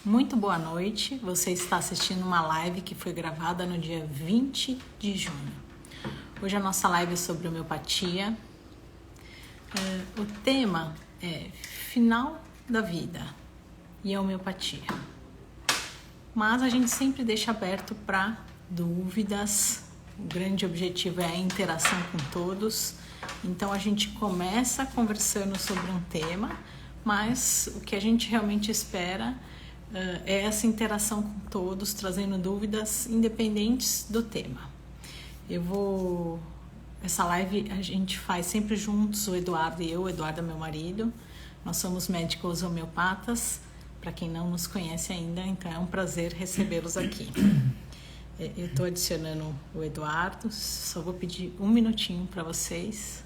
Muito boa noite, você está assistindo uma live que foi gravada no dia 20 de junho. Hoje a nossa live é sobre homeopatia. O tema é final da vida e a homeopatia. Mas a gente sempre deixa aberto para dúvidas. O grande objetivo é a interação com todos. Então a gente começa conversando sobre um tema, mas o que a gente realmente espera é essa interação com todos, trazendo dúvidas independentes do tema. Essa live a gente faz sempre juntos, o Eduardo e eu. O Eduardo é meu marido. Nós somos médicos homeopatas. Para quem não nos conhece ainda, então é um prazer recebê-los aqui. Eu estou adicionando o Eduardo, só vou pedir um minutinho para vocês.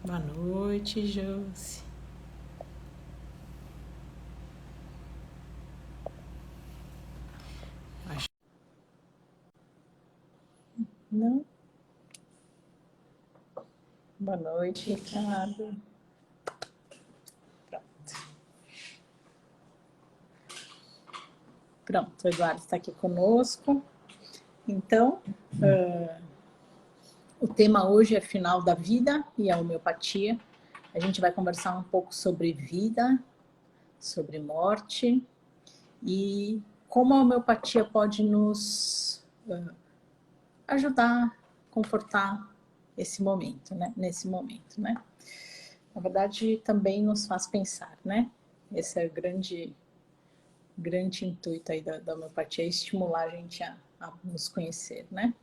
Boa noite, Josi. Não? Boa noite, Ricardo. Pronto, o Eduardo está aqui conosco. Então, o tema hoje é final da vida e a homeopatia. A gente vai conversar um pouco sobre vida, sobre morte e como a homeopatia pode nos ajudar, confortar esse momento, né? Nesse momento, né? Na verdade, também nos faz pensar, né? Esse é o grande intuito aí da homeopatia, é estimular a gente a nos conhecer, né?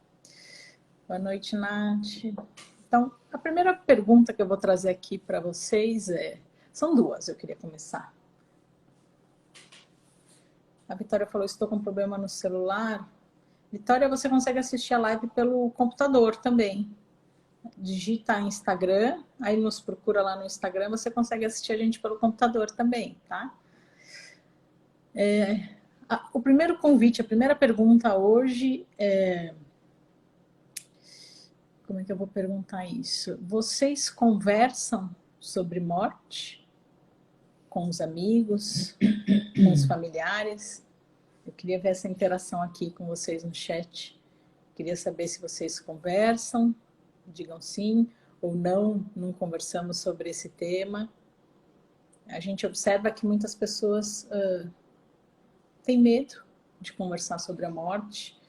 Boa noite, Nath. Então, a primeira pergunta que eu vou trazer aqui para vocês são duas, eu queria começar. A Vitória falou, estou com problema no celular. Vitória, você consegue assistir a live pelo computador também. Digita Instagram, aí nos procura lá no Instagram, você consegue assistir a gente pelo computador também, tá? O primeiro convite, a primeira pergunta hoje é... Como é que eu vou perguntar isso? Vocês conversam sobre morte com os amigos, com os familiares? Eu queria ver essa interação aqui com vocês no chat. Queria saber se vocês conversam, digam sim ou não, não conversamos sobre esse tema. A gente observa que muitas pessoas têm medo de conversar sobre a morte,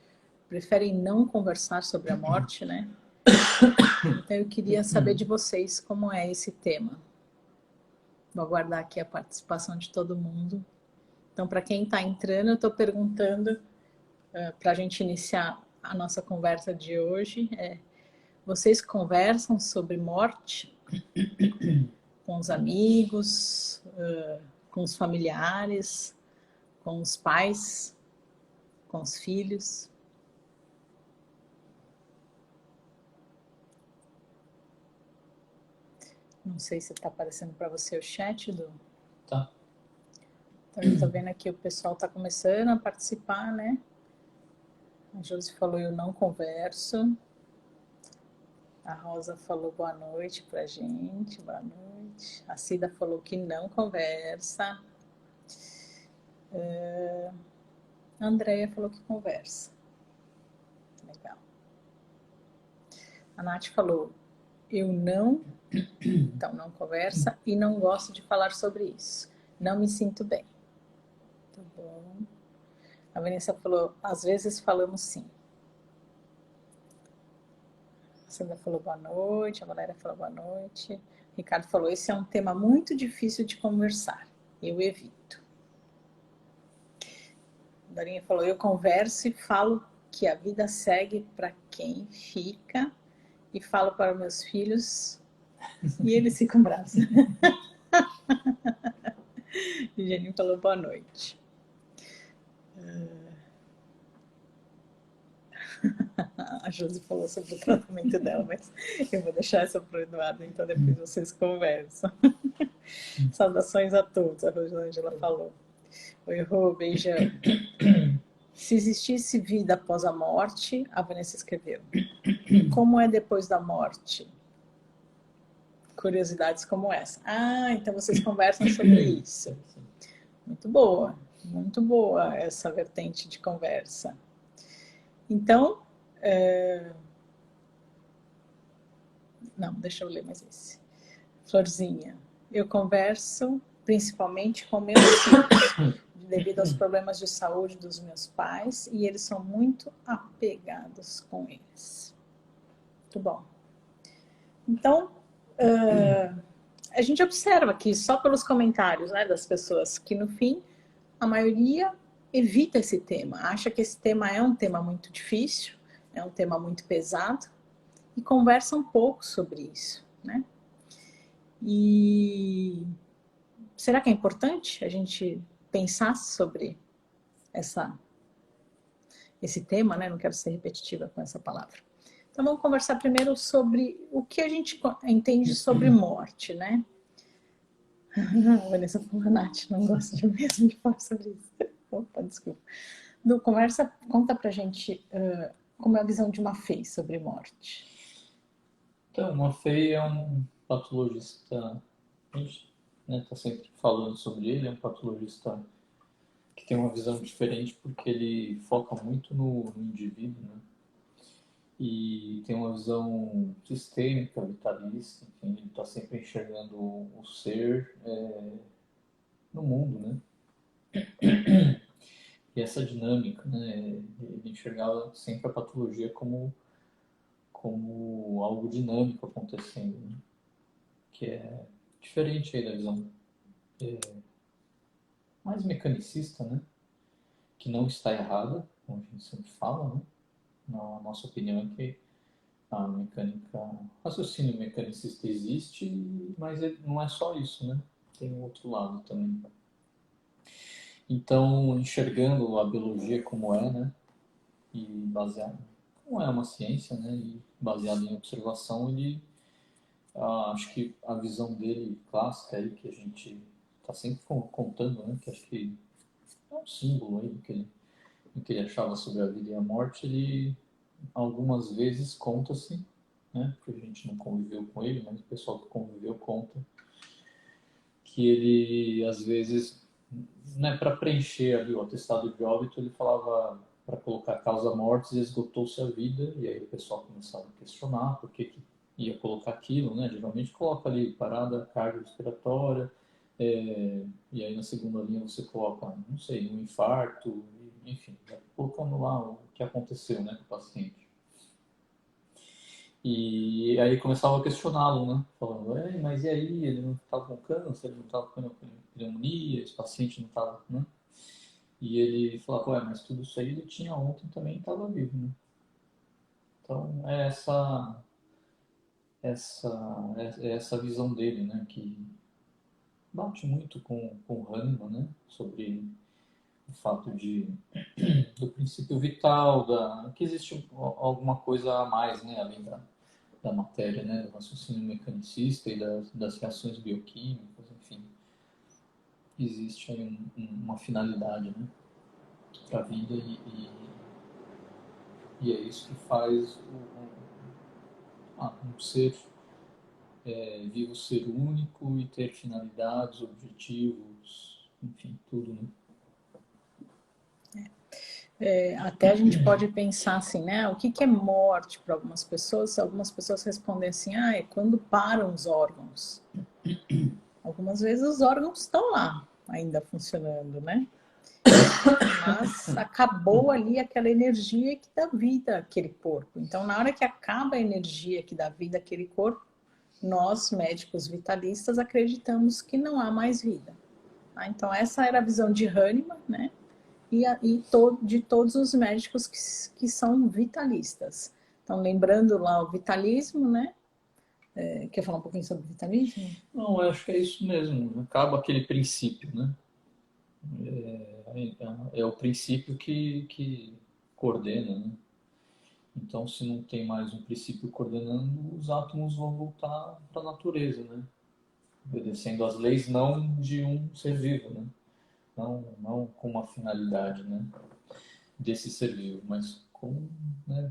preferem não conversar sobre a morte, né? Então eu queria saber de vocês como é esse tema. Vou aguardar aqui a participação de todo mundo. Então, para quem está entrando, eu estou perguntando, para a gente iniciar a nossa conversa de hoje, vocês conversam sobre morte com os amigos, com os familiares, com os pais, com os filhos? Não sei se está aparecendo para você o chat, Du. Tá. Então, eu estou vendo aqui o pessoal está começando a participar, né? A Josi falou, eu não converso. A Rosa falou boa noite pra gente, boa noite. A Cida falou que não conversa. A Andrea falou que conversa. Legal. A Nath falou, eu não, então não conversa e não gosto de falar sobre isso. Não me sinto bem. Tá bom. A Vanessa falou, às vezes falamos sim. A Cida falou boa noite, a Valéria falou boa noite. O Ricardo falou, esse é um tema muito difícil de conversar. Eu evito. A Dorinha falou, eu converso e falo que a vida segue para quem fica e falo para meus filhos e eles ficam bravos. E Jenny falou boa noite. A Josi falou sobre o tratamento dela, mas eu vou deixar essa para o Eduardo, então depois vocês conversam. Saudações a todos, a Rosângela falou. Oi, Rô, beijão. Se existisse vida após a morte, a Vanessa escreveu. Como é depois da morte? curiosidades como essa. Ah, então vocês conversam sobre isso. Muito boa essa vertente de conversa. Então, não, deixa eu ler mais esse. Florzinha, eu converso principalmente com meus filhos, devido aos problemas de saúde dos meus pais, e eles são muito apegados com eles. Muito bom. Então, a gente observa aqui, só pelos comentários, né, das pessoas, que no fim, a maioria evita esse tema, acha que esse tema é um tema muito difícil, é um tema muito pesado, e conversa um pouco sobre isso, né? E será que é importante a gente pensar sobre esse tema, né? Não quero ser repetitiva com essa palavra. Então vamos conversar primeiro sobre o que a gente entende sobre morte, né? A Vanessa falou, Nath, não gosto mesmo de falar sobre isso. Opa, desculpa. Conta pra gente como é a visão de uma Fei sobre morte. Então, uma Fei é um patologista, a gente está sempre falando sobre ele, é um patologista que tem uma visão diferente porque ele foca muito no indivíduo, né? E tem uma visão sistêmica, vitalista, enfim, ele está sempre enxergando o ser no mundo, né? E essa dinâmica, né? Ele enxergava sempre a patologia como algo dinâmico acontecendo, né? Que é diferente aí da visão mais mecanicista, né? Que não está errada, como a gente sempre fala, né? Na nossa opinião é que a mecânica, o raciocínio mecanicista existe, mas não é só isso, né? Tem um outro lado também. Então, enxergando a biologia como é, né? E baseado, como é uma ciência, né? E baseado em observação, ele, acho que a visão dele clássica aí, que a gente está sempre contando, né? Que acho que é um símbolo aí do que ele achava sobre a vida e a morte, ele algumas vezes conta-se, né? Porque a gente não conviveu com ele, mas o pessoal que conviveu conta que ele, às vezes, né, para preencher ali o atestado de óbito, ele falava para colocar causa mortes, esgotou-se a vida, e aí o pessoal começava a questionar por que ia colocar aquilo, né? Geralmente coloca ali parada cardiorrespiratória, e aí na segunda linha você coloca, não sei, um infarto, enfim, colocando lá o que aconteceu, né, com o paciente. E aí começava a questioná-lo, né? Falando, mas e aí? Ele não estava com câncer, ele não estava com pneumonia, esse paciente não estava, né? E ele falava, mas tudo isso aí ele tinha ontem também estava vivo, né? Então é essa visão dele, né? Que bate muito com o Hahnemann, né? Sobre o fato do princípio vital, que existe alguma coisa a mais, né? Além da matéria, né, do raciocínio mecanicista e das reações bioquímicas, enfim, existe aí uma finalidade, né, para a vida e é isso que faz um ser vivo ser único e ter finalidades, objetivos, enfim, tudo, né? Até a gente pode pensar assim, né? O que é morte para algumas pessoas? Algumas pessoas respondem assim, é quando param os órgãos. Algumas vezes os órgãos estão lá, ainda funcionando, né? Mas acabou ali aquela energia que dá vida àquele corpo. Então, na hora que acaba a energia que dá vida àquele corpo, nós, médicos vitalistas, acreditamos que não há mais vida. Então, essa era a visão de Hahnemann, né? De todos os médicos que são vitalistas. Então, lembrando lá o vitalismo, né? Quer falar um pouquinho sobre o vitalismo? Não, eu acho que é isso mesmo. Acaba aquele princípio, né? É o princípio que coordena, né? Então, se não tem mais um princípio coordenando, os átomos vão voltar para a natureza, né? Obedecendo às leis não de um ser vivo, né? Não com uma finalidade, né? Desse ser vivo, mas com, né?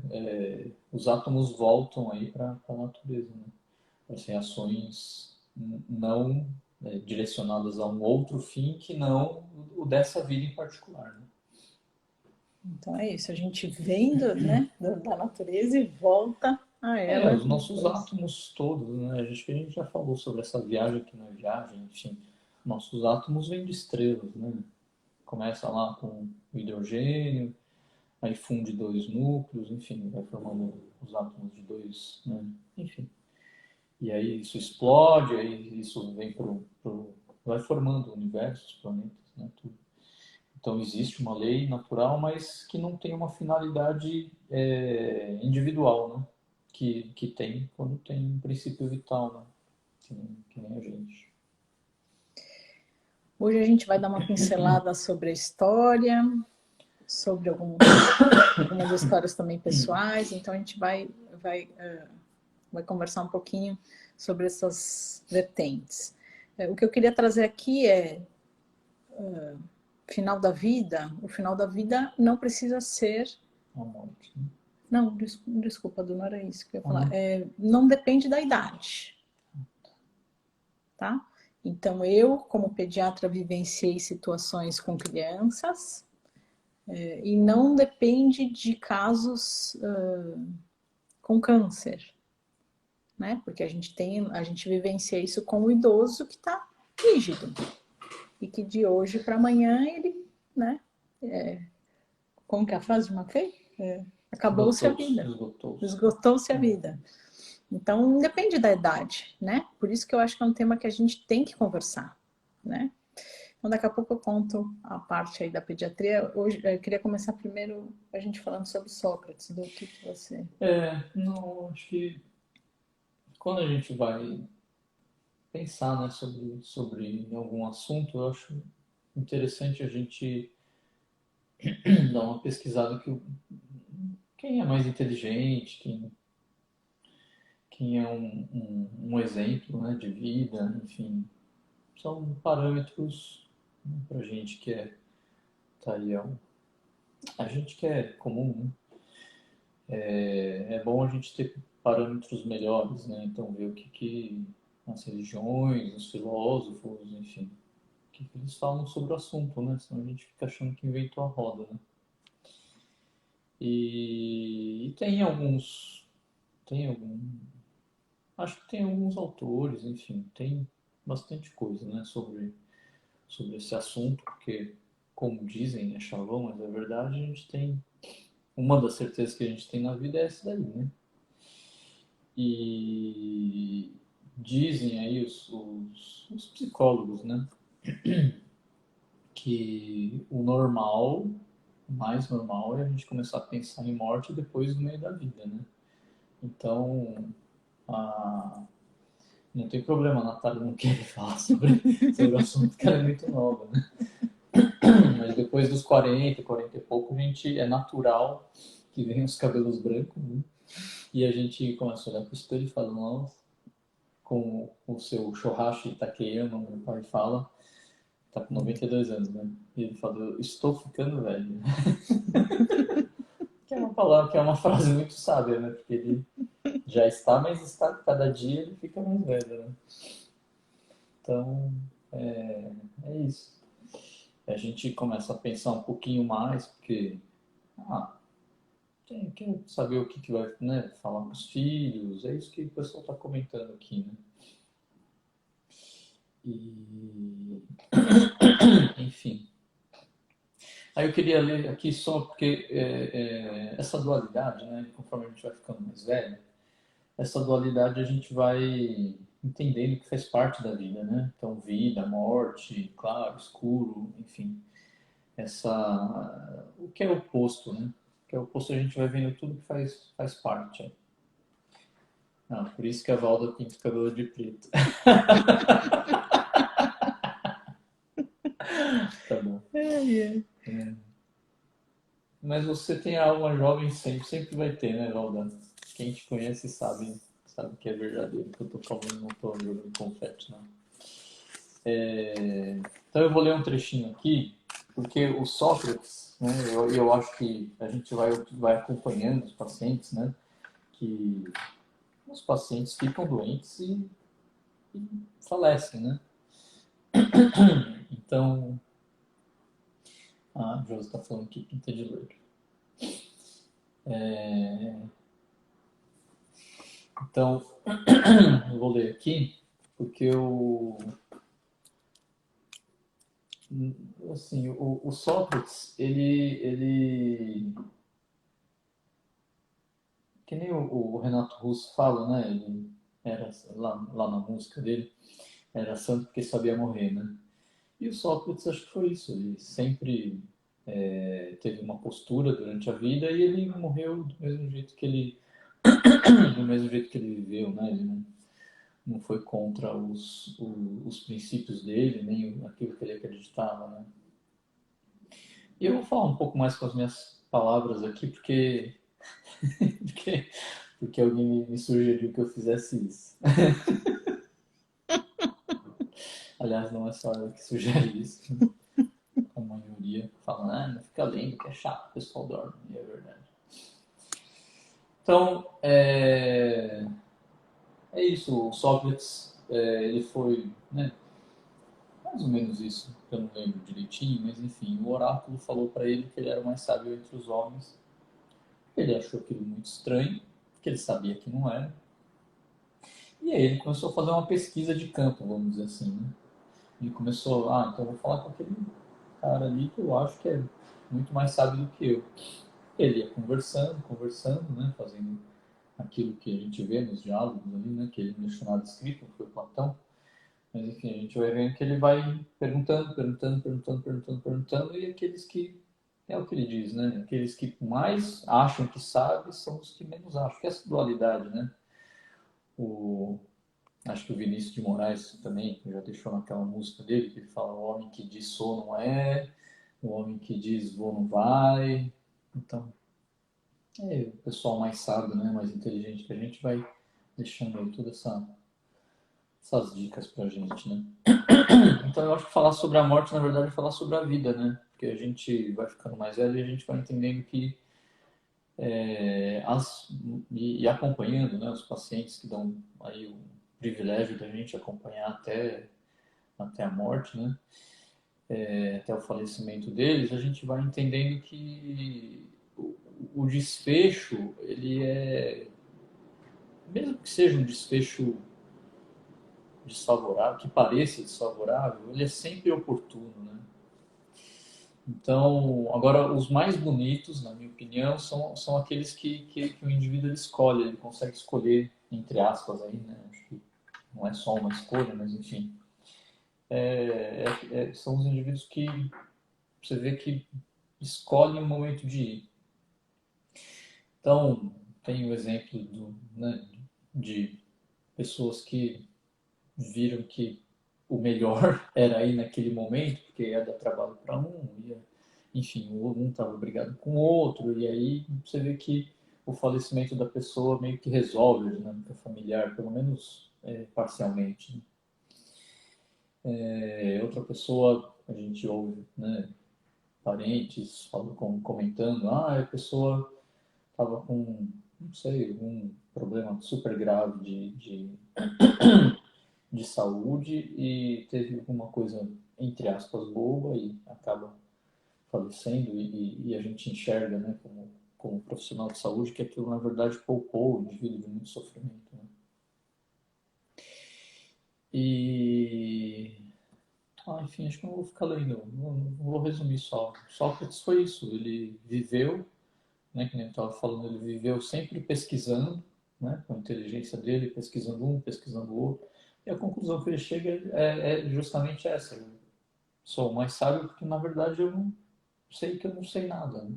Os átomos voltam aí para a natureza, né? As reações não direcionadas a um outro fim que não o dessa vida em particular, né? Então é isso, a gente vem né, da natureza e volta a ela Os nossos depois. átomos todos, né? A gente já falou sobre essa viagem que não é viagem, enfim. Nossos átomos vêm de estrelas, né? Começa lá com o hidrogênio, aí funde dois núcleos, enfim, vai formando os átomos de dois, né? Enfim. E aí isso explode, aí isso vem vai formando o universo, os planetas, né? Tudo. Então existe uma lei natural, mas que não tem uma finalidade individual, né? Que tem quando tem um princípio vital, né? Que nem a gente. Hoje a gente vai dar uma pincelada sobre a história, sobre algumas histórias também pessoais, então a gente vai conversar um pouquinho sobre essas vertentes. O que eu queria trazer aqui é final da vida. O final da vida não precisa ser... A morte, né? Não, desculpa, não era isso que eu ia falar. Não depende da idade, tá? Então, eu, como pediatra, vivenciei situações com crianças e não depende de casos com câncer, né? Porque a gente vivencia isso com o idoso que está rígido e que de hoje para amanhã ele, né? Como que é a frase de McKay? Acabou-se a vida. Esgotou-se a vida. Então, depende da idade, né? Por isso que eu acho que é um tema que a gente tem que conversar, né? Então, daqui a pouco eu conto a parte aí da pediatria. Hoje, eu queria começar primeiro a gente falando sobre Sócrates, do que você... Não, acho que quando a gente vai pensar, né, sobre algum assunto, eu acho interessante a gente dar uma pesquisada quem é mais inteligente, quem é um exemplo, né, de vida, enfim, são parâmetros, né, para gente que tá aí, a gente que é comum, né? É bom a gente ter parâmetros melhores, né? Então ver o que as religiões, os filósofos, enfim, o que eles falam sobre o assunto, né? Senão a gente fica achando que inventou a roda, né? E tem algum, acho que tem alguns autores, enfim, tem bastante coisa, né, sobre esse assunto, porque, como dizem, é chavão, mas é verdade, a gente tem, uma das certezas que a gente tem na vida é essa daí, né? E dizem aí os psicólogos, né, que o mais normal é a gente começar a pensar em morte depois do meio da vida, né? Então, a, não tem problema a Natália não querer falar sobre o assunto, que ela é muito nova, né? Mas depois dos 40 e pouco, a gente é natural que venham os cabelos brancos, né? E a gente começa a olhar para o espelho e fala, nossa, com o seu Shohashi Takeyama, meu pai fala, tá com 92 anos, né? E ele fala, eu estou ficando velho. Que é uma palavra, que é uma frase muito sábia, né? Porque ele já está, mas está, cada dia ele fica mais velho, né? Então, é isso. A gente começa a pensar um pouquinho mais, porque quer saber o que vai, né, falar com os filhos, é isso que o pessoal está comentando aqui, né? E, enfim. Aí eu queria ler aqui só porque essa dualidade, né, conforme a gente vai ficando mais velho, essa dualidade a gente vai entendendo que faz parte da vida, né? Então, vida, morte, claro, escuro, enfim. O que é oposto, né? O que é oposto a gente vai vendo tudo que faz parte. Por isso que a Valda pinta o cabelo de preto. Tá bom. Mas você tem a alma jovem sempre vai ter, né, Valda? Quem te conhece sabe que é verdadeiro que eu tô falando, não tô jogando confete, não. Então eu vou ler um trechinho aqui, porque o Sócrates, né, eu acho que a gente vai acompanhando os pacientes, né, que os pacientes ficam doentes e e falecem, né? Então, a Josi está falando que pinta de loiro. Então, eu vou ler aqui, porque assim, o Sócrates, ele que nem o Renato Russo fala, né? Ele era, lá na música dele, era santo porque sabia morrer, né? E o Sócrates, acho que foi isso. Ele sempre teve uma postura durante a vida e ele morreu do mesmo jeito que ele, do mesmo jeito que ele viveu, né? Ele não foi contra os princípios dele, nem aquilo que ele acreditava, né? E eu vou falar um pouco mais com as minhas palavras aqui, porque, porque alguém me sugeriu que eu fizesse isso. Aliás, não é só eu que sugere isso. A maioria fala, não fica lendo, que é chato, o pessoal dorme. E é verdade. Então, é isso. O Sócrates, ele foi, né, mais ou menos isso, eu não lembro direitinho, mas enfim, o oráculo falou para ele que ele era o mais sábio entre os homens. Ele achou aquilo muito estranho, porque ele sabia que não era. E aí ele começou a fazer uma pesquisa de campo, vamos dizer assim, né? Ele começou, então eu vou falar com aquele cara ali que eu acho que é muito mais sábio do que eu. Ele ia conversando, né? Fazendo aquilo que a gente vê nos diálogos ali, né? Que ele não deixou nada escrito, foi Platão. Mas enfim, a gente vai vendo que ele vai perguntando, e aqueles que, é o que ele diz, né? Aqueles que mais acham que sabem são os que menos acham. Que é essa dualidade, né? Acho que o Vinícius de Moraes também já deixou naquela música dele, que ele fala: o homem que diz sou não é, o homem que diz vou não vai. Então, o pessoal mais sábio, né? Mais inteligente que a gente vai deixando aí todas essas dicas pra gente, né? Então eu acho que falar sobre a morte, na verdade, é falar sobre a vida, né? Porque a gente vai ficando mais velho e a gente vai entendendo que e acompanhando, né, os pacientes que dão aí o privilégio da gente acompanhar até a morte, né? Até o falecimento deles, a gente vai entendendo que o desfecho, ele mesmo que seja um desfecho desfavorável, que pareça desfavorável, ele é sempre oportuno, né? Então, agora, os mais bonitos, na minha opinião, são aqueles que o indivíduo escolhe, ele consegue escolher, entre aspas, aí, né? Acho que não é só uma escolha, mas enfim. São os indivíduos que você vê que escolhem o momento de ir. Então, tem o exemplo né, de pessoas que viram que o melhor era ir naquele momento, porque ia dar trabalho para um, enfim, um estava brigado com o outro, e aí você vê que o falecimento da pessoa meio que resolve a dinâmica familiar, pelo menos parcialmente. Outra pessoa, a gente ouve, né, parentes comentando, a pessoa estava com, não sei, um problema super grave de saúde e teve alguma coisa, entre aspas, boba e acaba falecendo e a gente enxerga, né, como profissional de saúde, que aquilo, na verdade, poupou o indivíduo de muito sofrimento. Né? E... enfim, acho que não vou ficar lendo, não vou resumir só. Sócrates foi isso, ele viveu, né, que nem eu estava falando, ele viveu sempre pesquisando, né, com a inteligência dele, pesquisando um, pesquisando o outro, e a conclusão que ele chega é justamente essa: eu sou mais sábio porque, na verdade, eu não sei que eu não sei nada. Né?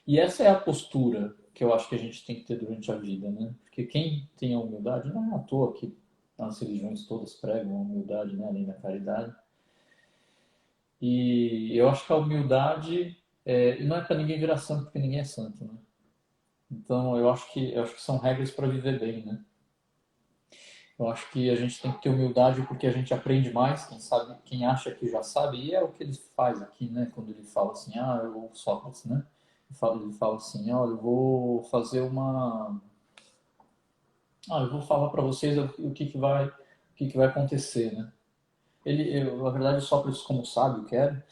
E essa é a postura que eu acho que a gente tem que ter durante a vida, né? Porque quem tem a humildade, não é à toa que as religiões todas pregam a humildade, né, além da caridade. E eu acho que a humildade não é para ninguém virar santo, porque ninguém é santo, né? Então eu acho que são regras para viver bem, né? Eu acho que a gente tem que ter humildade porque a gente aprende mais, quem sabe, quem acha que já sabe, e é o que ele faz aqui, né? Quando ele fala assim, eu Sócrates, né? Ele fala assim, olha, eu vou fazer uma... eu vou falar para vocês o que vai que vai acontecer, né? Na verdade, Sócrates, como sábio que era,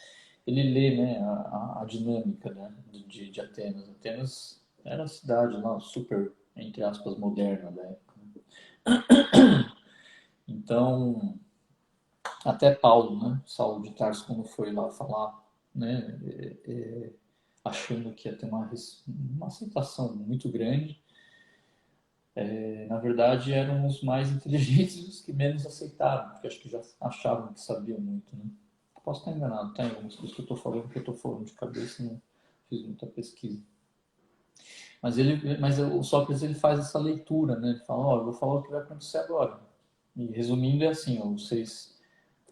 ele lê, né, a dinâmica, né, de Atenas. Atenas era a cidade lá, super, entre aspas, moderna da época. Então, até Paulo, né, Saulo de Tarso, quando foi lá falar, né, achando que ia ter uma aceitação muito grande, na verdade eram os mais inteligentes e os que menos aceitaram, porque acho que já achavam que sabiam muito, né? Posso estar enganado, tem algumas coisas que eu estou falando que eu estou falando de cabeça, não fiz muita pesquisa. Mas o Sócrates ele faz essa leitura, né? Ele fala, ó, eu vou falar o que vai acontecer agora. E resumindo é assim, ó, vocês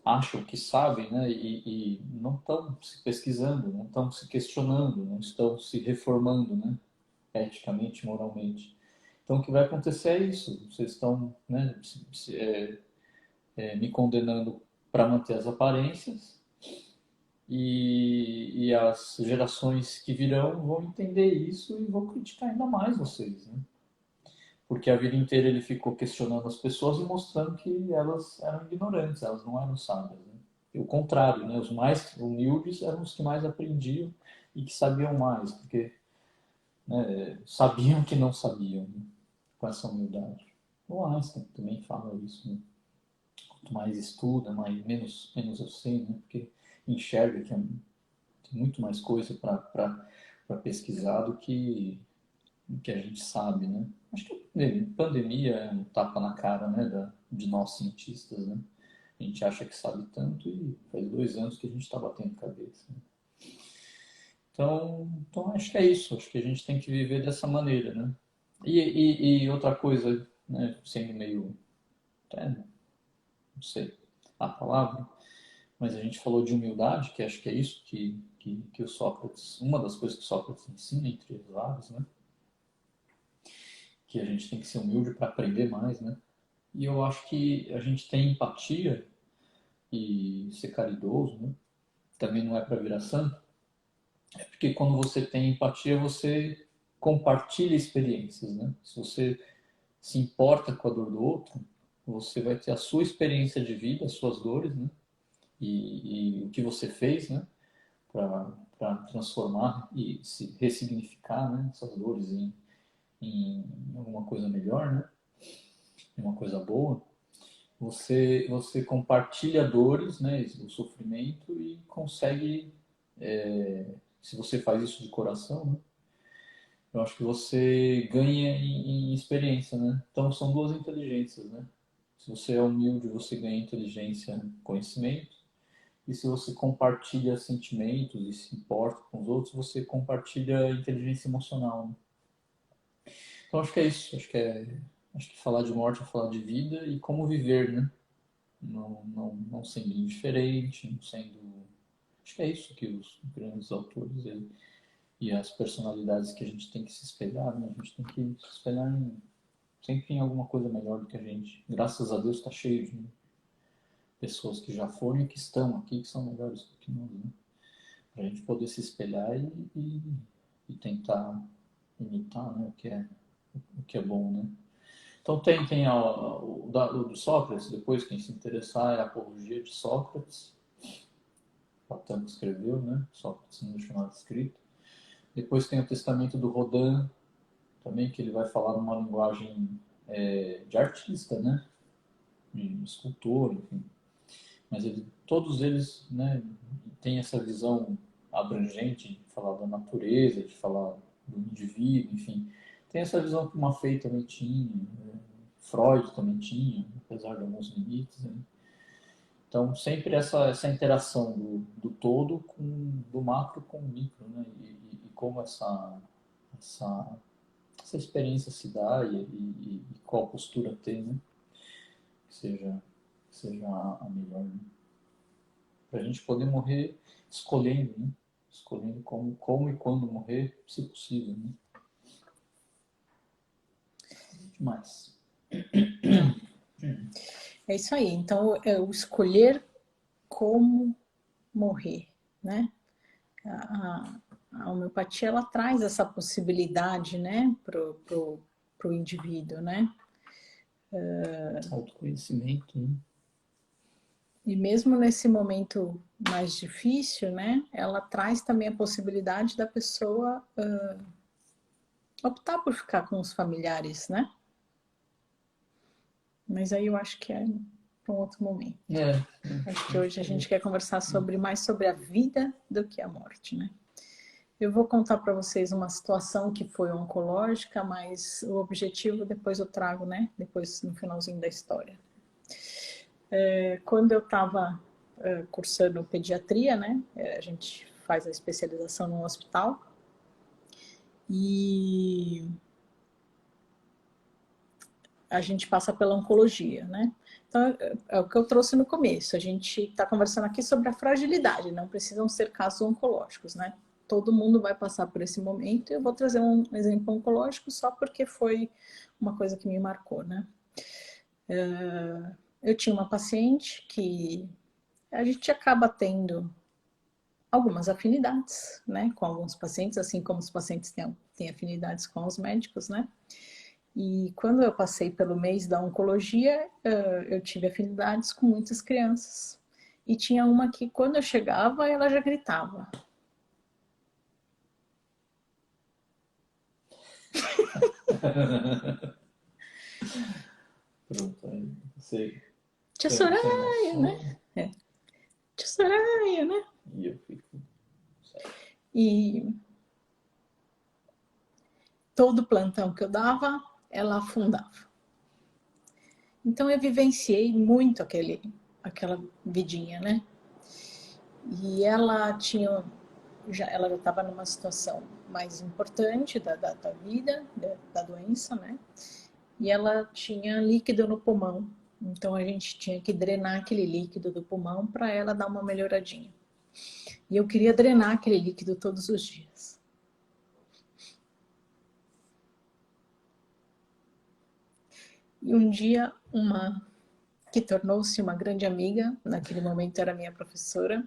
acham que sabem, né? E não estão se pesquisando, não estão se questionando, não estão se reformando, né? Eticamente, moralmente. Então o que vai acontecer é isso. Vocês estão, né, me condenando para manter as aparências e as gerações que virão vão entender isso e vão criticar ainda mais vocês, né? Porque a vida inteira ele ficou questionando as pessoas e mostrando que elas eram ignorantes, elas não eram sábias, né? E o contrário, né? Os mais humildes eram os que mais aprendiam e que sabiam mais, porque, né, sabiam que não sabiam, né? Com essa humildade. O Einstein também fala isso, né? Quanto mais estuda, menos eu sei, né? Porque enxerga que tem muito mais coisa para pesquisar do que a gente sabe, né? Acho que a pandemia é um tapa na cara, né, de nós cientistas, né? A gente acha que sabe tanto e faz 2 anos que a gente está batendo cabeça, né? Então, acho que é isso. Acho que a gente tem que viver dessa maneira, né? E outra coisa, né, sendo meio, até, não sei a palavra, mas a gente falou de humildade, que acho que é isso que o Sócrates, uma das coisas que Sócrates ensina, entre as várias, né? Que a gente tem que ser humilde para aprender mais, né? E eu acho que a gente tem empatia e ser caridoso, né? Também não é para virar santo, é porque quando você tem empatia, você compartilha experiências, né? Se você se importa com a dor do outro, você vai ter a sua experiência de vida, as suas dores, né? E o que você fez, né? Para transformar e se ressignificar, né? Essas dores em alguma coisa melhor, né? Em uma coisa boa. Você compartilha dores, né, o sofrimento e consegue, se você faz isso de coração, né, eu acho que você ganha em experiência, né? Então são duas inteligências, né? Se você é humilde, você ganha inteligência, conhecimento, e se você compartilha sentimentos e se importa com os outros, você compartilha inteligência emocional, né? Então acho que é isso, acho que falar de morte é falar de vida e como viver, né? Não sendo indiferente, não sendo. Acho que é isso que os grandes autores e as personalidades que a gente tem que se espelhar, né? A gente tem que se espelhar sempre em alguma coisa melhor do que a gente. Graças a Deus está cheio de pessoas que já foram e que estão aqui, que são melhores do que nós, né? Para a gente poder se espelhar e tentar imitar, né? O que é bom, né? Então tem o do Sócrates, depois quem se interessar é a Apologia de Sócrates, Platão que escreveu, né? Sócrates não deixou nada escrito. Depois tem o Testamento do Rodin, também, que ele vai falar numa linguagem de artista, né? De escultor, enfim. Mas todos eles, né, têm essa visão abrangente de falar da natureza, de falar do indivíduo, enfim. Tem essa visão que o Maffei também tinha, né? Freud também tinha, apesar de alguns limites, né? Então, sempre essa interação do todo do macro com o micro, né? E como essa, essa experiência se dá e qual postura ter, né? Que seja a melhor, né? Para a gente poder morrer escolhendo, né? Escolhendo como e quando morrer, se possível, né? Demais. É isso aí. Então, é o escolher como morrer, né? A homeopatia, ela traz essa possibilidade, né, pro indivíduo, né? Autoconhecimento, né? E mesmo nesse momento mais difícil, né, ela traz também a possibilidade da pessoa optar por ficar com os familiares, né? Mas aí eu acho que é para um outro momento. Acho que hoje a gente quer conversar mais sobre a vida do que a morte, né? Eu vou contar para vocês uma situação que foi oncológica, mas o objetivo depois eu trago, né? Depois no finalzinho da história. Quando eu estava cursando pediatria, né? A gente faz a especialização no hospital e a gente passa pela oncologia, né? Então, é o que eu trouxe no começo. A gente está conversando aqui sobre a fragilidade, não precisam ser casos oncológicos, né? Todo mundo vai passar por esse momento. Eu vou trazer um exemplo oncológico só porque foi uma coisa que me marcou, né? Eu tinha uma paciente que a gente acaba tendo algumas afinidades, né? Com alguns pacientes, assim como os pacientes têm afinidades com os médicos, né? E quando eu passei pelo mês da oncologia, eu tive afinidades com muitas crianças. E tinha uma que, quando eu chegava, ela já gritava. Pronto, aí você Tia se Soraya, né? emociona Tia Soraya, né? e eu fico sério. E todo plantão que eu dava, ela afundava. Então eu vivenciei muito aquela vidinha, né? E ela ela já estava numa situação mais importante da vida, da doença, né? E ela tinha líquido no pulmão. Então a gente tinha que drenar aquele líquido do pulmão para ela dar uma melhoradinha. E eu queria drenar aquele líquido todos os dias. E um dia, uma que tornou-se uma grande amiga, naquele momento era minha professora.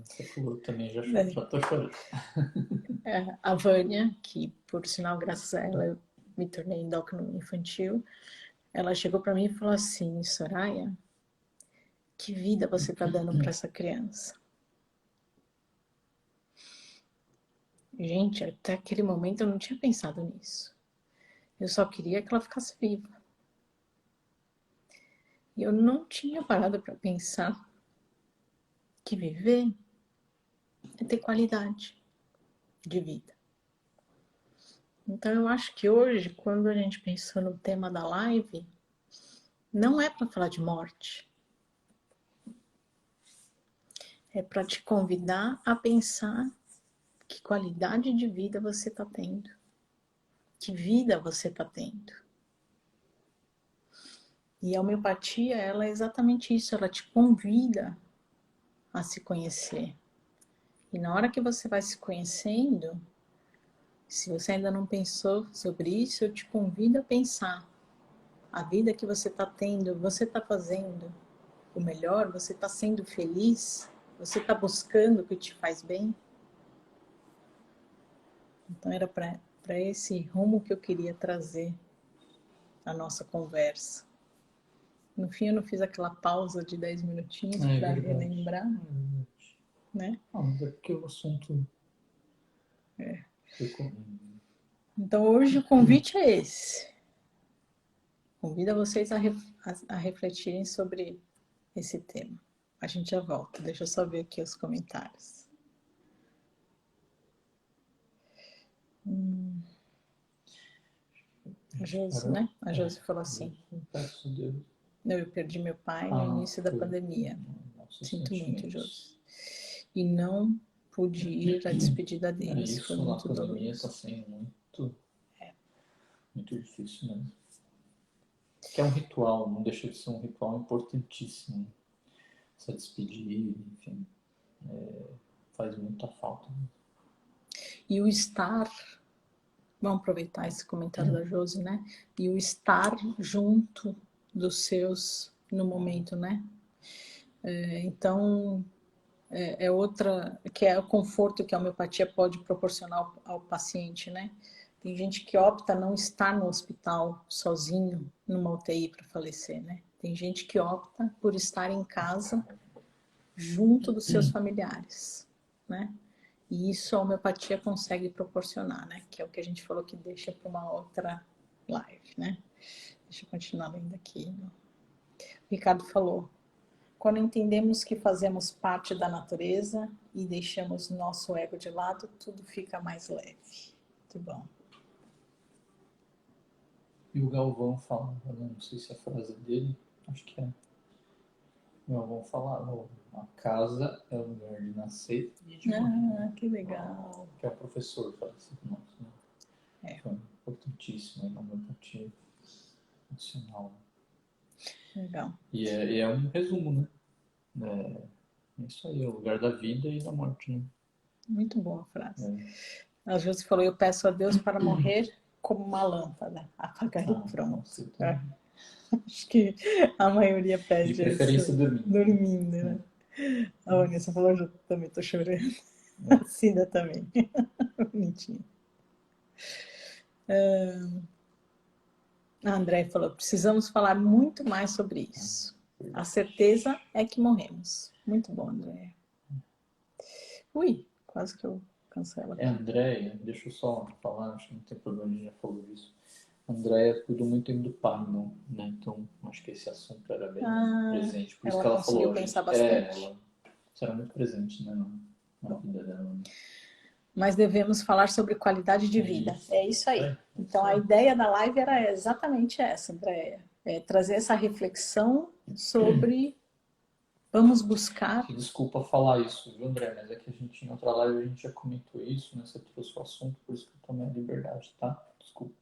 Você falou também, já tô chorando. A Vânia, que por sinal, graças a ela, eu me tornei endócrino infantil. Ela chegou para mim e falou assim: Soraya, que vida você está dando para essa criança? Gente, até aquele momento eu não tinha pensado nisso. Eu só queria que ela ficasse viva. E eu não tinha parado para pensar que viver é ter qualidade de vida. Então eu acho que hoje, quando a gente pensou no tema da live, não é para falar de morte. É para te convidar a pensar que qualidade de vida você está tendo. Que vida você está tendo. E a homeopatia, ela é exatamente isso, ela te convida a se conhecer. E na hora que você vai se conhecendo, se você ainda não pensou sobre isso, eu te convido a pensar. A vida que você está tendo, você está fazendo o melhor? Você está sendo feliz? Você está buscando o que te faz bem? Então era para esse rumo que eu queria trazer a nossa conversa. No fim eu não fiz aquela pausa de 10 minutinhos para relembrar, né? Mas é porque o assunto Então hoje o convite é esse. Convido vocês a refletirem sobre esse tema. A gente já volta. Deixa eu só ver aqui os comentários. A Josi, né? A Josi falou assim: eu perdi meu pai no início da pandemia. Sinto muito, Josi. E não pude ir à despedida deles. Isso, foi muito doloroso. Na pandemia está sendo muito difícil mesmo. Que é um ritual, não deixa de ser um ritual importantíssimo. Se despedir, enfim, faz muita falta. E o estar, vamos aproveitar esse comentário da Josi, né? E o estar junto dos seus no momento, né? Então, outra, que é o conforto que a homeopatia pode proporcionar ao paciente, né? Tem gente que opta não estar no hospital sozinho, numa UTI para falecer, né? Tem gente que opta por estar em casa junto dos seus familiares, né? E isso a homeopatia consegue proporcionar, né? Que é o que a gente falou que deixa para uma outra live, né? Deixa eu continuar lendo aqui. O Ricardo falou: quando entendemos que fazemos parte da natureza e deixamos nosso ego de lado, tudo fica mais leve. Muito bom. E o Galvão fala, não sei se é a frase dele, acho que é. O Galvão fala, a casa é o lugar de nascer e de morrer. Ah, que legal. Que é o professor falecido nosso, né? É. Foi importantíssimo, né? Na homeopatia nacional. Legal. E é um resumo, né? É isso aí, é o lugar da vida e da morte, né? Muito boa a frase. A Josi falou: eu peço a Deus para morrer como uma lâmpada, apagar e pronto. Acho que a maioria pede de preferência isso. Dormindo, né? A Vanessa falou: eu também tô chorando. A Cida também. Bonitinho. A André falou: precisamos falar muito mais sobre isso. A certeza é que morremos. Muito bom, André. Ui, quase que eu cancelo aqui. Andréia, deixa eu só falar, acho que não tem problema, a gente já falou disso. Andréia cuidou muito do pai, não, né? Então, acho que esse assunto era bem presente. Por isso que ela falou. Pensar bastante. Ela era muito presente, né, na vida dela. Né? Mas devemos falar sobre qualidade de vida. É isso aí. Então, a ideia da live era exatamente essa, Andréia. É trazer essa reflexão sobre... Vamos buscar... Desculpa falar isso, viu, André? Mas é que a gente, em outra live, a gente já comentou isso, né? Você trouxe o assunto, por isso que eu tomei a liberdade, tá? Desculpa.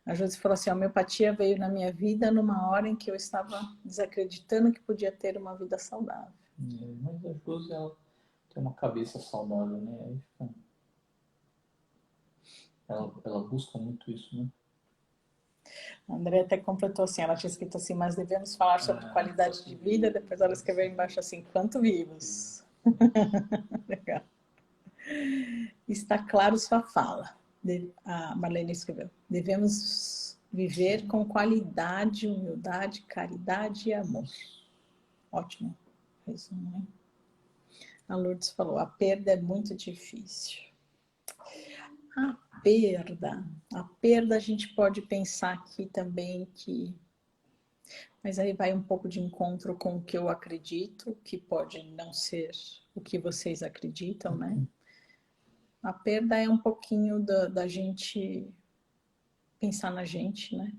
A Josi falou assim: a homeopatia veio na minha vida numa hora em que eu estava desacreditando que podia ter uma vida saudável. Mas a Josi, ela tem uma cabeça saudável, né? Aí fica... ela busca muito isso, né? A André até completou assim, ela tinha escrito assim: mas devemos falar sobre qualidade de vida. Depois ela escreveu embaixo assim: quanto vivos. Legal. Está claro sua fala. A Marlene escreveu: devemos viver com qualidade, humildade, caridade e amor. Ótimo resumo, né? A Lourdes falou: a perda é muito difícil. A perda a gente pode pensar aqui também que... Mas aí vai um pouco de encontro com o que eu acredito, que pode não ser o que vocês acreditam, né? A perda é um pouquinho da gente pensar na gente, né?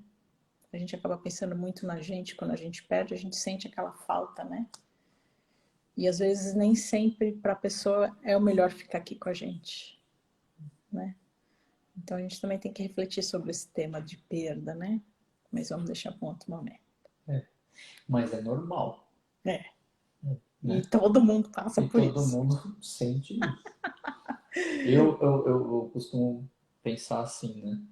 A gente acaba pensando muito na gente, quando a gente perde, a gente sente aquela falta, né? E às vezes nem sempre para a pessoa é o melhor ficar aqui com a gente, né? Então a gente também tem que refletir sobre esse tema de perda, né? Mas vamos deixar para um outro momento. Mas é normal. Né? E todo mundo passa por isso. Todo mundo sente isso. Eu costumo pensar assim, né?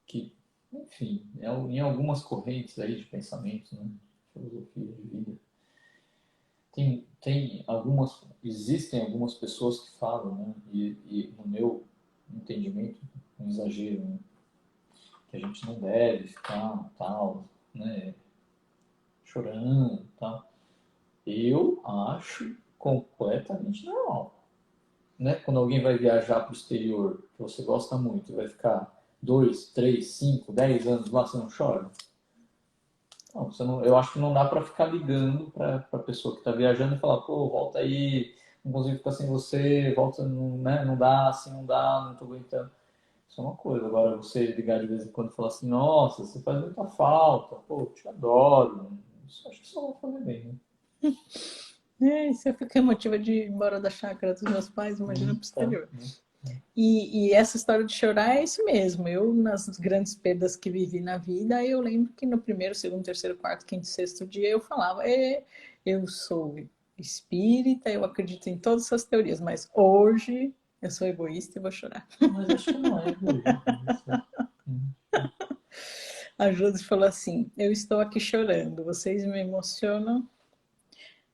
Que, enfim, em algumas correntes aí de pensamento, né? Filosofia de vida, existem algumas pessoas que falam, né? E no meu entendimento, um exagero, né? Que a gente não deve ficar tal, né? Chorando, tal. Eu acho completamente normal. Né? Quando alguém vai viajar para o exterior, que você gosta muito, vai ficar 2, 3, 5, 10 anos lá, você não chora? Não, eu acho que não dá para ficar ligando para a pessoa que está viajando e falar: pô, volta aí, não consigo ficar sem você, volta, né? Não dá, assim não dá, não estou aguentando. Isso é uma coisa. Agora, você ligar de vez em quando e falar assim: nossa, você faz muita falta, pô, eu te adoro. Isso acho que só vai fazer bem, né? Se eu fico emotiva de ir embora da chácara dos meus pais, imagina para o exterior. E essa história de chorar é isso mesmo. Eu, nas grandes perdas que vivi na vida, eu lembro que no primeiro, segundo, terceiro, quarto, quinto, sexto dia eu falava: eu sou espírita, eu acredito em todas essas teorias, mas hoje eu sou egoísta e vou chorar. Mas acho que não é egoísta. A Josi falou assim: eu estou aqui chorando, vocês me emocionam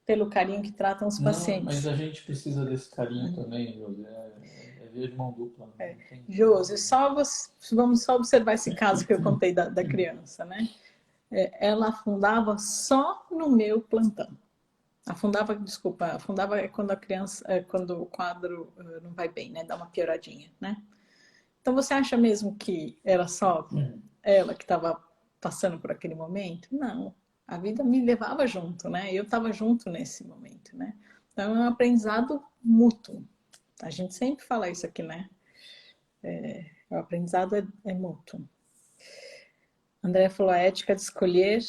pelo carinho que tratam os Não, mas pacientes. a gente precisa desse carinho também, José. É via de mão dupla. Não tem... Josi, vamos só observar esse caso que eu contei da criança, né? Ela afundava só no meu plantão. Afundava é quando a criança, quando o quadro não vai bem, né? Dá uma pioradinha, né? Então você acha mesmo que era só ela que estava passando por aquele momento? Não. A vida me levava junto, né? Eu estava junto nesse momento, né? Então é um aprendizado mútuo. A gente sempre fala isso aqui, né? O aprendizado é mútuo. André falou a ética de escolher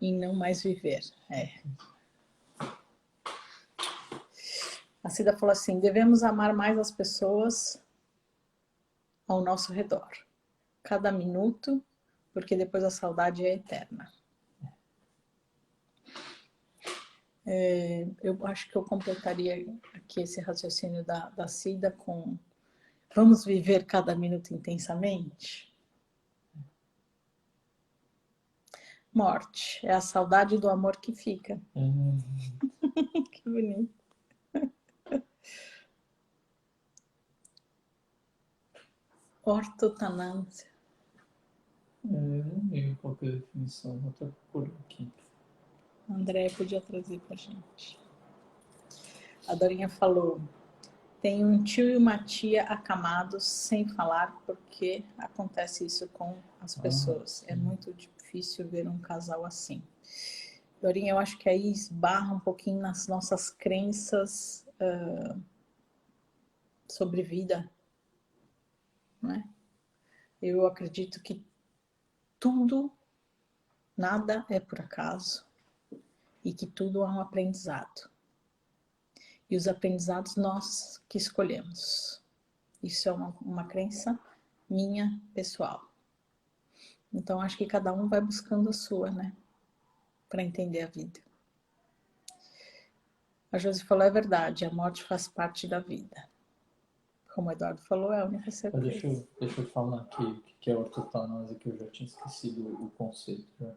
e não mais viver. A Cida falou assim, devemos amar mais as pessoas ao nosso redor. Cada minuto, porque depois a saudade é eterna. Eu acho que eu completaria aqui esse raciocínio da Cida com vamos viver cada minuto intensamente? Morte é a saudade do amor que fica. Que bonito. Ortotanância. Não lembro qual que é a definição, vou até por aqui. André podia trazer pra gente. A Dorinha falou, tem um tio e uma tia acamados sem falar porque acontece isso com as pessoas. É muito difícil ver um casal assim. Dorinha, eu acho que aí esbarra um pouquinho nas nossas crenças sobre vida, né? Eu acredito que tudo, nada é por acaso e que tudo é um aprendizado. E os aprendizados nós que escolhemos. Isso é uma crença minha, pessoal. Então, acho que cada um vai buscando a sua, né? Para entender a vida. A Josi falou, é verdade, a morte faz parte da vida. Como o Eduardo falou, é a única certeza. Deixa eu falar aqui o que é ortotanase, que eu já tinha esquecido o conceito. Né?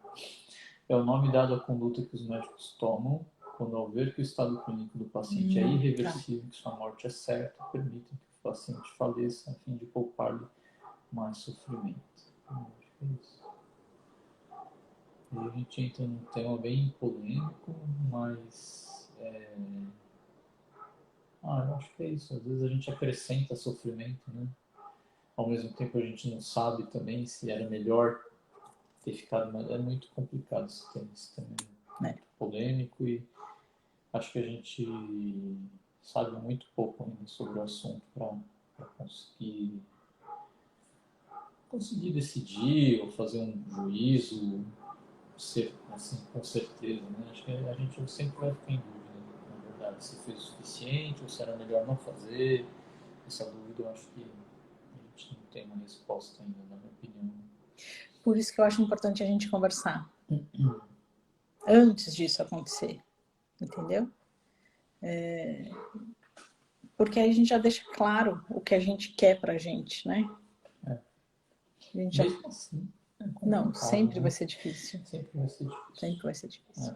É o nome dado à conduta que os médicos tomam quando, ao ver que o estado clínico do paciente é irreversível, que sua morte é certa, permitem que o paciente faleça a fim de poupar-lhe mais sofrimento. Acho que é isso. E a gente entra num tema bem polêmico, mas eu acho que é isso. Às vezes a gente acrescenta sofrimento, né? Ao mesmo tempo a gente não sabe também se era melhor ter ficado, mas é muito complicado esse tema é muito polêmico e acho que a gente sabe muito pouco ainda sobre o assunto para conseguir decidir ou fazer um juízo assim, com certeza, né? Acho que a gente sempre vai ficar em dúvida, na verdade, se fez o suficiente ou se era melhor não fazer. Essa dúvida eu acho que a gente não tem uma resposta ainda, na minha opinião. Por isso que eu acho importante a gente conversar. Antes disso acontecer. Entendeu? Porque aí a gente já deixa claro o que a gente quer pra gente, né? A gente já... Mesmo assim. Não, sempre vai ser difícil. Sempre vai ser difícil. Sempre vai ser difícil.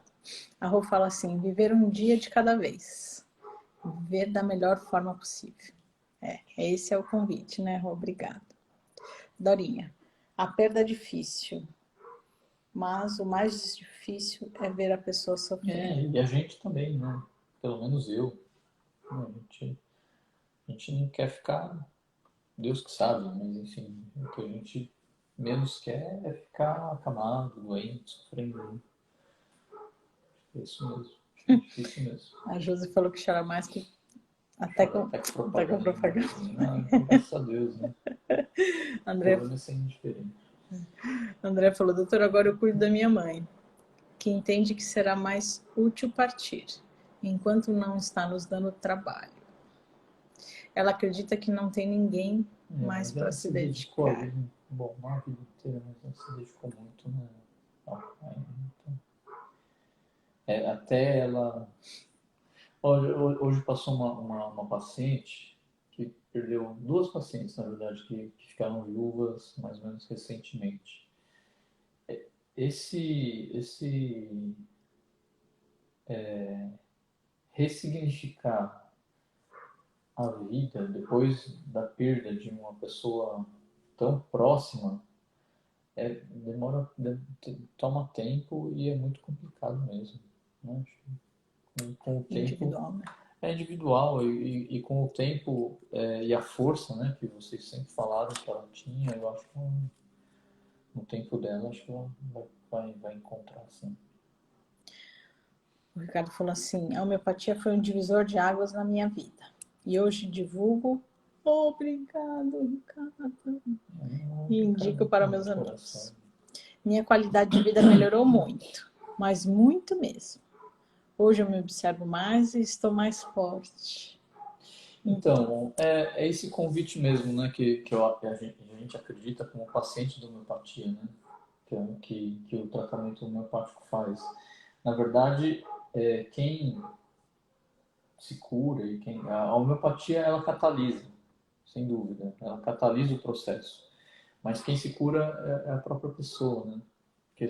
A Rô fala assim, viver um dia de cada vez. Viver da melhor forma possível. Esse é o convite, né, Rô? Obrigada. Dorinha, a perda é difícil, mas o mais difícil é ver a pessoa sofrer. E a gente também, né? Pelo menos eu. A gente não quer ficar, Deus que sabe, mas enfim, o que a gente menos quer é ficar acamado, doente, sofrendo. É isso mesmo. É difícil mesmo. A Josi falou que chora mais que até com propaganda. Graças a Deus, né? André... O é sempre diferente. André falou, doutor, agora eu cuido da minha mãe, que entende que será mais útil partir, enquanto não está nos dando trabalho. Ela acredita que não tem ninguém mais para se dedicar. Bom, uma vida inteira, mas não se dedicou muito, né? Até ela... Hoje passou uma paciente que perdeu duas pacientes, na verdade, que ficaram viúvas mais ou menos recentemente. Esse ressignificar a vida depois da perda de uma pessoa tão próxima demora, toma tempo e é muito complicado mesmo, né? Com o tempo Individual, né? é individual e com o tempo e a força, né, que vocês sempre falaram que ela tinha, eu acho que no tempo dela, acho que ela vai encontrar, sim. O Ricardo falou assim: a homeopatia foi um divisor de águas na minha vida. E hoje divulgo. Obrigado, Ricardo. E indico para meus amigos. Minha qualidade de vida melhorou muito, mas muito mesmo. Hoje eu me observo mais e estou mais forte. Então, é esse convite mesmo, né, que a gente acredita como paciente de homeopatia, né, que o tratamento homeopático faz. Na verdade, quem se cura e a homeopatia ela catalisa, sem dúvida, ela catalisa o processo. Mas quem se cura é a própria pessoa, né? Porque,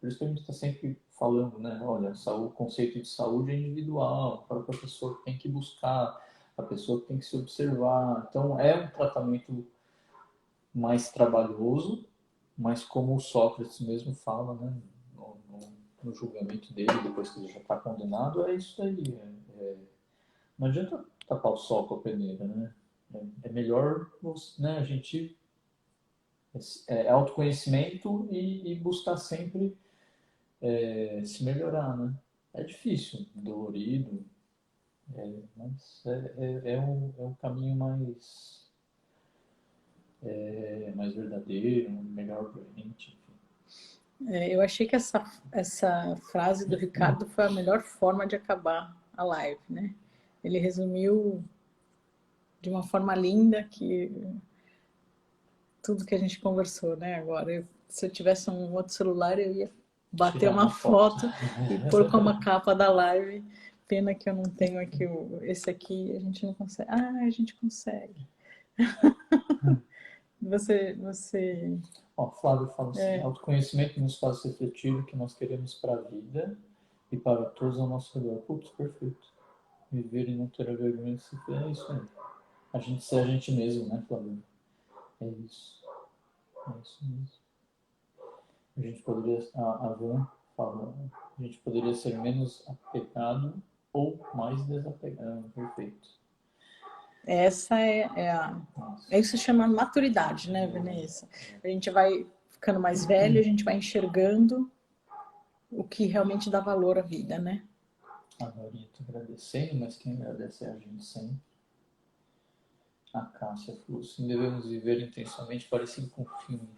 por isso que a gente está sempre falando, né? Olha, o conceito de saúde é individual, a própria pessoa tem que buscar, a pessoa tem que se observar. Então, é um tratamento mais trabalhoso, mas como o Sócrates mesmo fala, né? No julgamento dele, depois que ele já está condenado, é isso aí. Não adianta tapar o sol com a peneira, né? É melhor, né, a gente autoconhecimento e buscar sempre se melhorar, né? É difícil, dolorido, mas é um caminho mais verdadeiro, melhor pra gente. Eu achei que essa frase do Ricardo foi a melhor forma de acabar a live, né? Ele resumiu de uma forma linda que tudo que a gente conversou, né? Agora, se eu tivesse um outro celular, eu ia bater uma foto e pôr como capa da live. Pena que eu não tenho aqui esse aqui, a gente não consegue. Ah, a gente consegue. Você... Ó, Flávio fala assim, autoconhecimento nos faz refletir o que nós queremos para a vida e para todos ao nosso redor. Putz, perfeito. Viver e não ter a vergonha de se ver, é isso aí. A gente ser a gente mesmo, né, Flávio? É isso. É isso mesmo. A gente poderia, a Van fala, a gente poderia ser menos apegado ou mais desapegado. Perfeito. Essa é isso que se chama maturidade, né, Vanessa? A gente vai ficando mais velho, a gente vai enxergando o que realmente dá valor à vida, né? A Maria está agradecendo, mas quem agradece é a gente sempre. A Cássia falou assim, devemos viver intensamente parecido com o filme.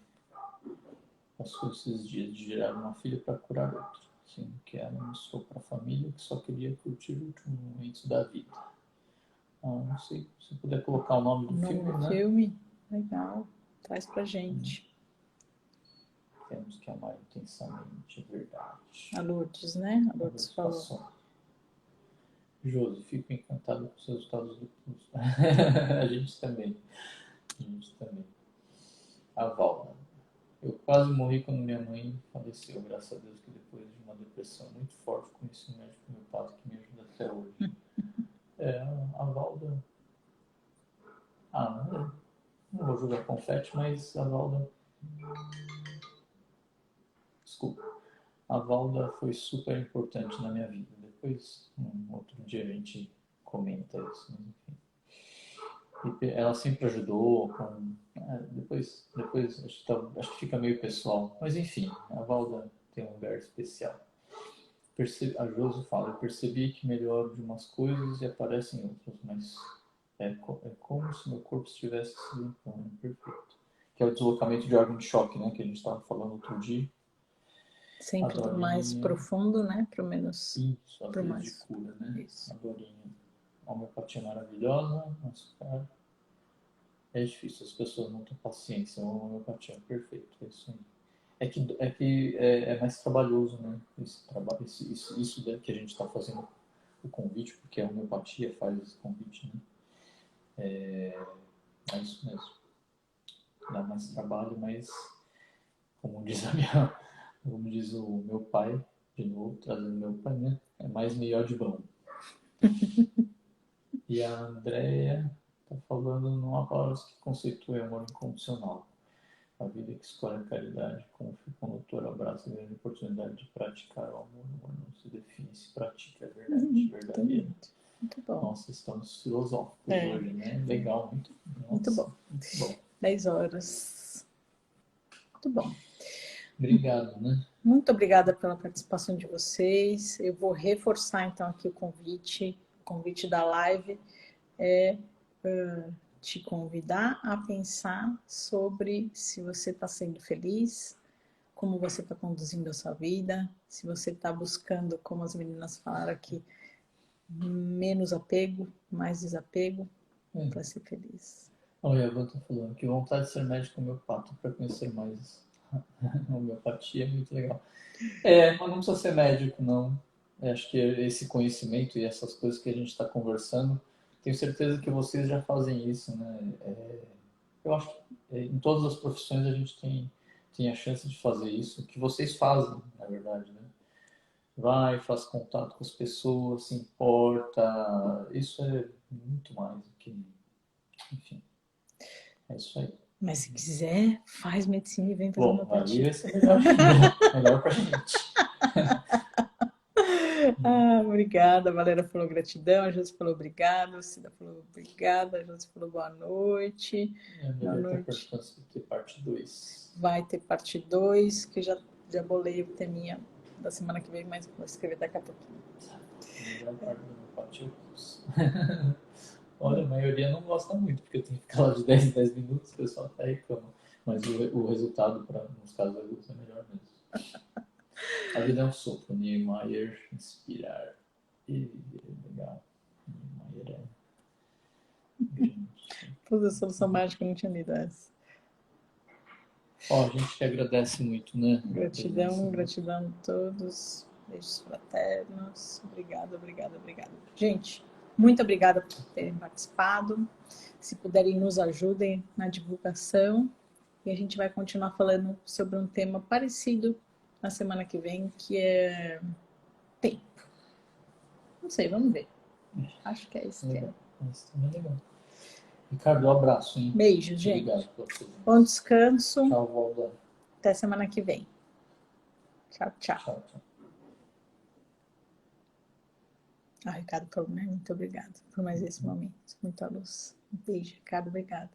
Passou esses dias de gerar uma filha para curar outra. Sendo que ela mostrou para a família que só queria curtir o último momento da vida. Não sei se puder colocar o nome do filme, né? Filme, legal. Traz pra gente. Temos que amar intensamente, é verdade. A Lourdes, né? A Lourdes falou. Josi, fico encantado com os resultados do curso. A gente também. A Valda. Eu quase morri quando minha mãe faleceu, graças a Deus que depois de uma depressão muito forte conheci um médico homeopata que me ajuda até hoje. A Valda... não vou jogar confete, mas a Valda... Desculpa. A Valda foi super importante na minha vida. Depois, um outro dia a gente comenta isso, mas enfim. E ela sempre ajudou com... depois acho que fica meio pessoal. Mas enfim, a Valda tem um lugar especial. A Josi fala, eu percebi que melhoro de umas coisas e aparecem outras, mas é como se meu corpo estivesse se limpando. Perfeito. Que é o deslocamento de órgão de choque, né? Que a gente estava falando outro dia. Sempre do mais profundo, né? Para o menos... Isso, a vez de cura, né? Isso. A Dorinha. A homeopatia maravilhosa, açúcar. É difícil, as pessoas não têm paciência. A homeopatia é perfeito, é isso aí. É mais trabalhoso, né? Isso que a gente está fazendo o convite, porque a homeopatia faz esse convite, né? É isso mesmo. Dá mais trabalho, mas como diz o meu pai, de novo, trazendo meu pai, né? É mais melhor de bom. E a Andrea está falando, não há palavras que conceituem amor incondicional. A vida que escolhe a caridade, como foi condutora, abraça a grande oportunidade de praticar o amor. O amor não se define, se pratica, é verdade, verdadeiro. Muito bom. Nossa, estamos filosóficos É. hoje, né? Legal, muito, Muito nossa, bom. muito bom. 10 horas. Muito bom. Obrigado, né? Muito obrigada pela participação de vocês. Eu vou reforçar então aqui o convite da live é te convidar a pensar sobre se você está sendo feliz, como você está conduzindo a sua vida, se você está buscando, como as meninas falaram aqui, menos apego, mais desapego para ser feliz. Olha, eu estou falando que vontade de ser médico homeopata para conhecer mais a homeopatia é muito legal. Mas não precisa ser médico, não. Eu acho que esse conhecimento e essas coisas que a gente está conversando, tenho certeza que vocês já fazem isso, né? Eu acho que em todas as profissões a gente tem a chance de fazer isso, que vocês fazem, na verdade, né? Vai, faz contato com as pessoas, se importa. Isso é muito mais do que. Enfim, é isso aí. Mas se quiser, faz medicina e vem fazer Bom, aí homeopatia. vai ser melhor ainda. Melhor pra gente. Obrigada, a Valéria falou gratidão, a Josi falou obrigado, a Cida falou obrigada, a Josi falou boa noite. Boa noite. Tá perguntando se vai ter parte 2. Vai ter parte 2, que já bolei o teminha da semana que vem, mas vou escrever daqui a pouquinho. Melhor parte do homeopatia eu curso. Olha, a maioria não gosta muito, porque eu tenho que ficar lá de 10 em 10 minutos, o pessoal até reclama. Mas o resultado, nos casos agudos, é melhor mesmo. A vida é um sopro, Niemeyer, inspirar e viver. Legal. Niemeyer é grande. Toda a solução mágica não tinha lido essa. Ó, a gente que agradece muito, né? Gratidão, gratidão a todos. Beijos fraternos. Obrigada, obrigada, obrigada. Gente, muito obrigada por terem participado. Se puderem, nos ajudem na divulgação. E a gente vai continuar falando sobre um tema parecido na semana que vem, que é tempo. Não sei, vamos ver. Acho que é isso que é. Isso também é legal. Ricardo, um abraço, hein? Beijo, gente. Obrigado pela presença. Bom descanso. Tchau, Valda. Até semana que vem. Tchau, tchau. Tchau, tchau. Ricardo falou, né? Muito obrigada por mais esse momento. Muita luz. Um beijo, Ricardo. Obrigada.